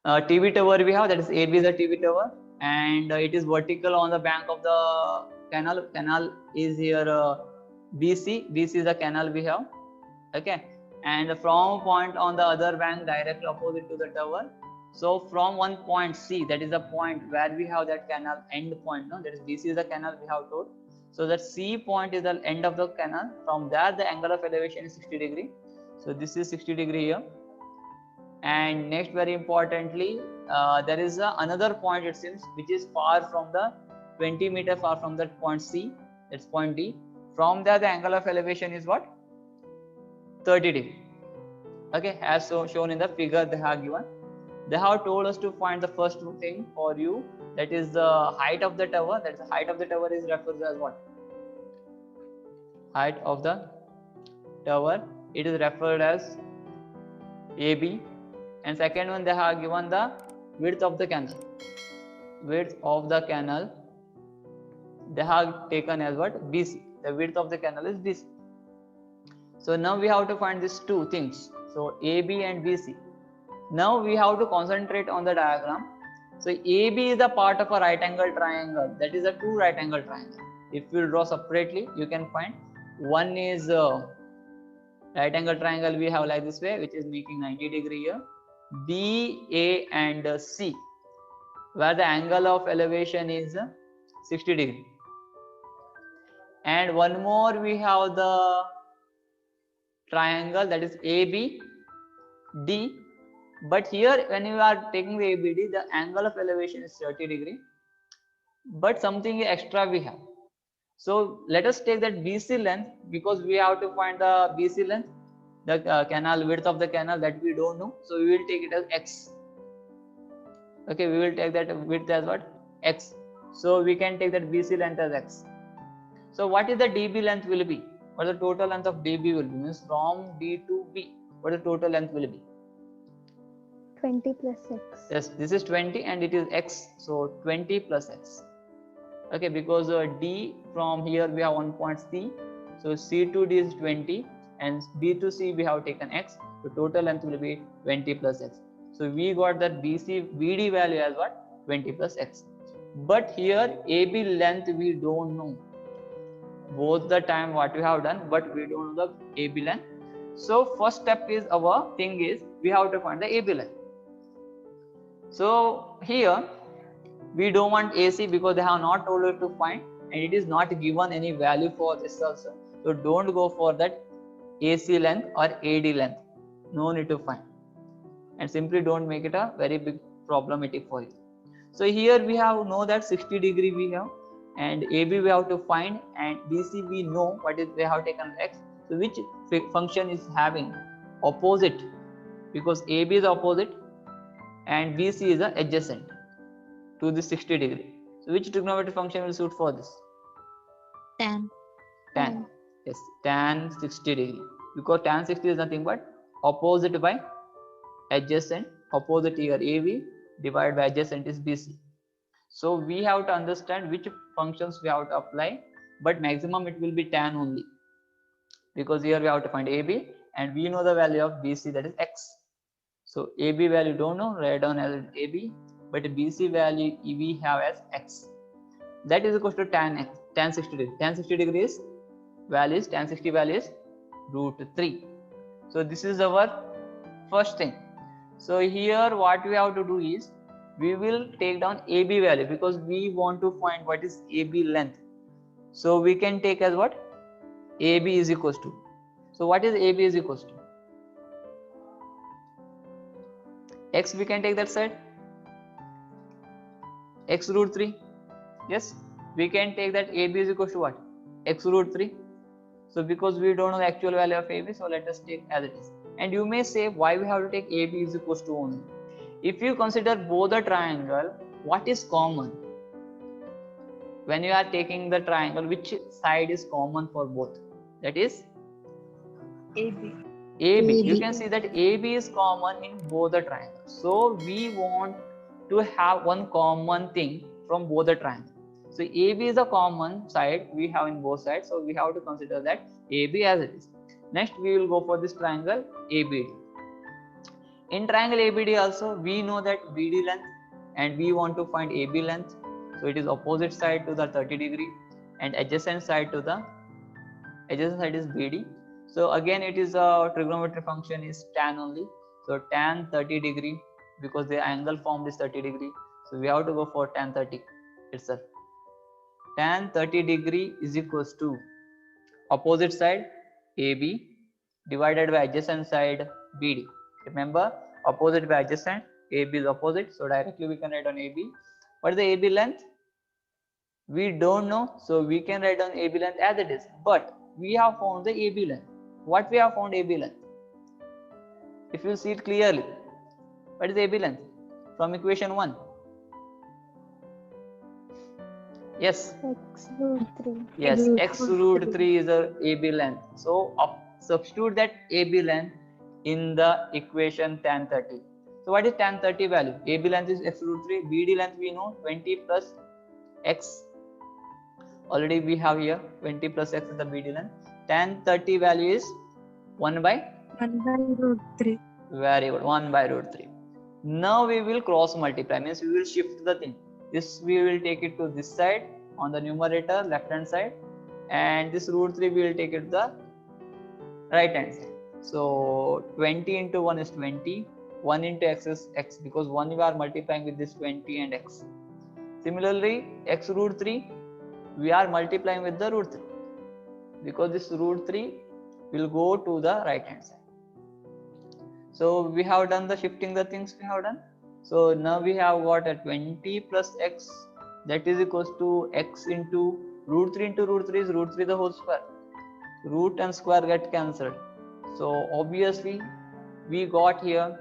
TV tower we have, that is AB is the TV tower, and it is vertical on the bank of the canal. Canal is here BC. BC is the canal we have. Okay, and from point on the other bank directly opposite to the tower. So from one point C, that is the point where we have that canal end point. No, that is BC is the canal we have told. So that C point is the end of the canal. From there the angle of elevation is 60 degree. So this is 60 degree here. And next, very importantly, there is another point, it seems, which is far from the 20-meter far from that point C, that's point D. From there the angle of elevation is what? 30 degree. Okay, as shown in the figure they have given. They have told us to find the first thing for you, that is the height of the tower. That is the height of the tower is referred as what? Height of the tower, it is referred as AB. And second one, they have given the width of the canal. Width of the canal, they have taken as what? BC. The width of the canal is BC. So now we have to find these two things. So AB and BC. Now we have to concentrate on the diagram. So AB is the part of a right angle triangle. That is a two right angle triangle. If you draw separately, you can find one is right angle triangle we have like this way, which is making 90 degree here. B, A and C, where the angle of elevation is 60 degree. And one more we have the triangle, that is AB, D. But here when you are taking the ABD, the angle of elevation is 30 degree. But something extra we have. So let us take that BC length, because we have to find the BC length, the canal width of the canal, that we don't know. So we will take it as X. Okay, we will take that width as what? X. So we can take that BC length as X. So what is the DB length will be? What the total length of DB will be? Means from D to B, what the total length will be? 20 plus X. Yes, this is 20 and it is X. So 20 plus X. Okay, because D from here we have one point C. So C to D is 20 and B to C we have taken X. So total length will be 20 plus X. So we got that BD value as what? 20 plus X. But here AB length we don't know. Both the time what we have done, but we don't know the AB length. So first step is our thing is we have to find the AB length. So here we don't want AC because they have not told us to find, and it is not given any value for this also. So don't go for that AC length or AD length. No need to find, and simply don't make it a very big problematic for you. So here we have know that 60 degree we have, and AB we have to find, and BC we know what is they have taken X. So which function is having opposite, because AB is opposite and BC is the adjacent to the 60 degree. So which trigonometric function will suit for this? Tan. Tan. Yes, tan 60 degree, because tan 60 is nothing but opposite by adjacent. Opposite here AB divided by adjacent is BC. So we have to understand which functions we have to apply, but maximum it will be tan only, because here we have to find AB and we know the value of BC, that is X. So AB value don't know, write down as AB, but BC value we have as X. That is equal to tan X, tan 60 degree. Tan 60 degrees value is, tan 60 value is √3. So this is our first thing. So here what we have to do is we will take down AB value, because we want to find what is AB length. So we can take as what? AB is equals to. So what is AB is equals to? X we can take that side. X √3. Yes, we can take that AB is equals to what? X √3. So because we don't know the actual value of AB, so let us take as it is. And you may say why we have to take AB is equals to only. If you consider both the triangle, what is common? When you are taking the triangle, which side is common for both? That is AB. AB. You can see that AB is common in both the triangles. So we want to have one common thing from both the triangles. So AB is a common side we have in both sides. So we have to consider that AB as it is. Next we will go for this triangle ABD. In triangle ABD also, we know that BD length and we want to find AB length. So it is opposite side to the 30 degree and adjacent side to the adjacent side is BD. So again it is a trigonometric function is tan only. So tan 30 degree, because the angle formed is 30 degree. So we have to go for tan 30 itself. Tan 30 degree is equals to opposite side AB divided by adjacent side BD. Remember, opposite by adjacent, AB is opposite, so directly we can write on AB. What is the AB length? We don't know, so we can write on AB length as it is. But we have found the AB length. What we have found AB length? If you see it clearly, what is AB length? From equation 1. Yes. X root 3. Yes, x root 3 is a AB length. So substitute that AB length in the equation tan 30. So what is tan 30 value? AB length is x root 3. BD length we know 20 plus x. Already we have here 20 plus x is the BD length. Tan 30 value is 1 by root 3. Very good. 1 by root 3. Now we will cross multiply. Means we will shift the thing. This we will take it to this side on the numerator, left hand side, and this root 3 we will take it to the right hand side. So 20 into 1 is 20. 1 into x is x, because 1 we are multiplying with this 20 and x. Similarly, x root 3 we are multiplying with the root 3, because this root 3 will go to the right hand side. So we have done the shifting the things we have done. So now we have got a 20 plus x, that is equals to x into root 3 is root 3 the whole square. Root and square get cancelled. So obviously we got here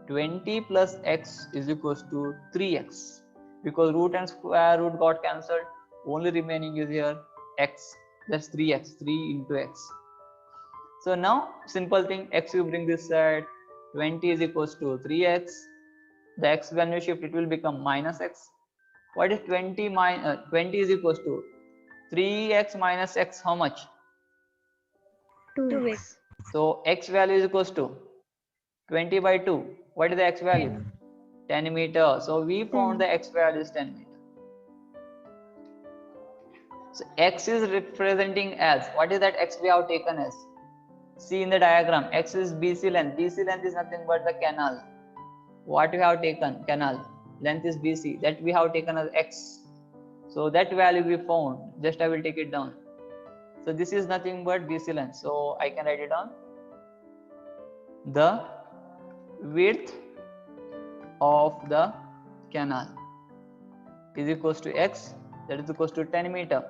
20 plus x is equals to 3x, because root and square root got cancelled. Only remaining is here x, that's 3x, 3 into x. So now simple thing, x you bring this side, 20 is equals to 3x. The x when you shift, it will become minus x. What is 20 minus 20 is equals to 3x minus x, how much? 2x. So x value is equals to 20 by 2. What is the x value? 10 meter. So we found the x value is 10 meter. So x is representing as, what is that x we have taken as? See in the diagram, x is BC length. BC length is nothing but the canal. What we have taken? Canal. Length is BC. That we have taken as x. So that value we found. Just I will take it down. So this is nothing but BC length. So I can write it down. The width of the canal is equals to x. That is equals to 10 meter.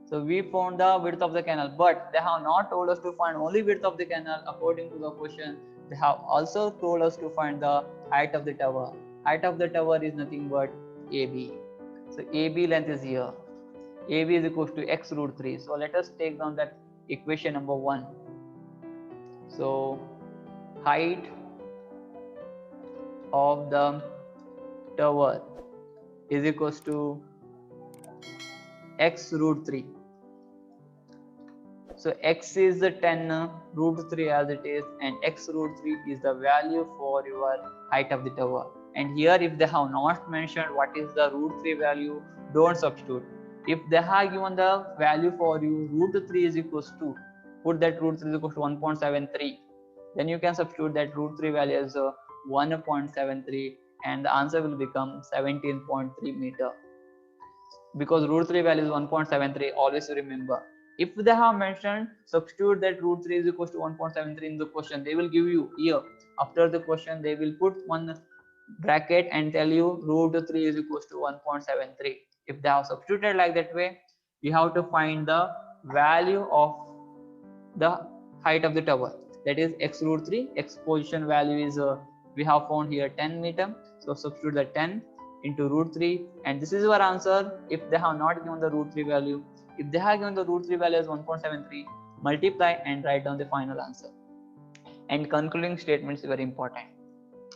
So we found the width of the canal, but they have not told us to find only width of the canal according to the question. They have also told us to find the height of the tower. Height of the tower is nothing but AB. So AB length is here. AB is equals to x root 3. So let us take down that equation number 1. So height of the tower is equals to x root 3. So x is the 10 root 3 as it is, and x root 3 is the value for your height of the tower. And here if they have not mentioned what is the root 3 value, don't substitute. If they have given the value for you, root 3 is equals to, put that root 3 is equals to 1.73, then you can substitute that root 3 value as 1.73 and the answer will become 17.3 meter. Because root 3 value is 1.73, always remember. If they have mentioned, substitute that root 3 is equals to 1.73 in the question. They will give you here. After the question, they will put one bracket and tell you root 3 is equals to 1.73. If they have substituted like that way, you have to find the value of the height of the tower. That is x root 3. X position value is we have found here 10 meter. So substitute the 10 into root 3, and this is your answer if they have not given the root 3 value. If they have given the root 3 value as 1.73, multiply and write down the final answer. And concluding statements is very important.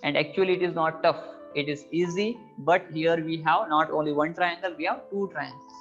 And actually it is not tough. It is easy, but here we have not only one triangle, we have two triangles.